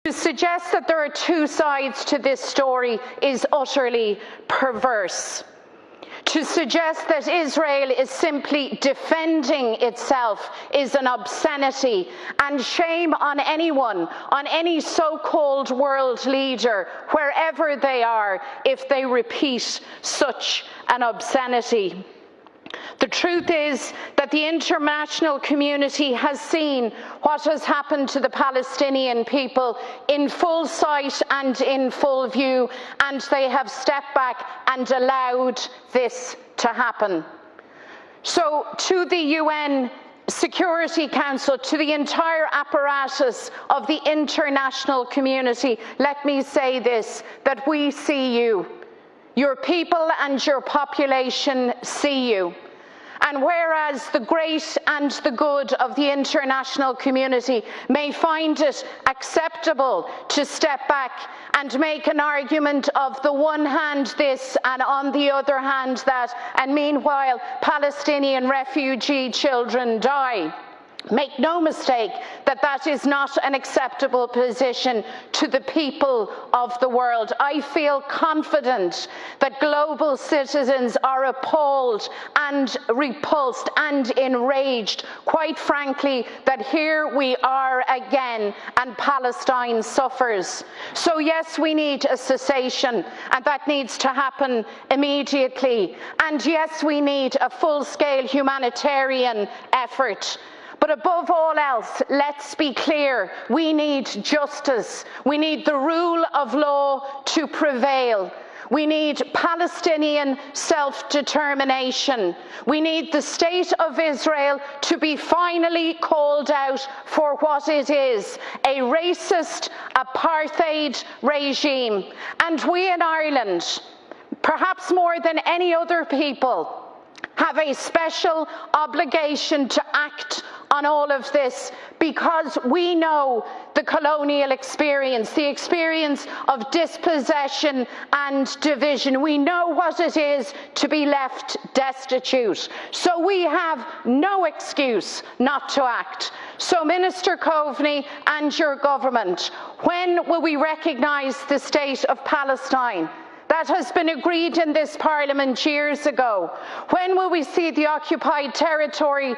To suggest that there are two sides to this story is utterly perverse. To suggest that Israel is simply defending itself is an obscenity, and shame on anyone, on any so-called world leader, wherever they are, if they repeat such an obscenity. The truth is that the international community has seen what has happened to the Palestinian people in full sight and in full view, and they have stepped back and allowed this to happen. So to the UN Security Council, to the entire apparatus of the international community, let me say this, that we see you. Your people and your population see you. And whereas the great and the good of the international community may find it acceptable to step back and make an argument of the one hand this and on the other hand that, and meanwhile Palestinian refugee children die, make no mistake that that is not an acceptable position to the people of the world. I feel confident that global citizens are appalled and repulsed and enraged, quite frankly, that here we are again and Palestine suffers. So yes, we need a cessation, and that needs to happen immediately. And yes, we need a full-scale humanitarian effort. But above all else, let's be clear, we need justice. We need the rule of law to prevail. We need Palestinian self-determination. We need the state of Israel to be finally called out for what it is, a racist apartheid regime. And we in Ireland, perhaps more than any other people, have a special obligation to act on all of this, because we know the colonial experience, the experience of dispossession and division. We know what it is to be left destitute. So we have no excuse not to act. So Minister Coveney and your government, when will we recognise the state of Palestine? That has been agreed in this Parliament years ago. When will we see the occupied territories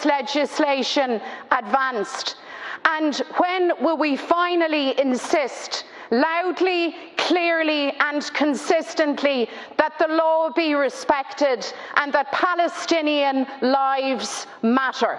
legislation advanced? And when will we finally insist loudly, clearly and consistently that the law be respected and that Palestinian lives matter?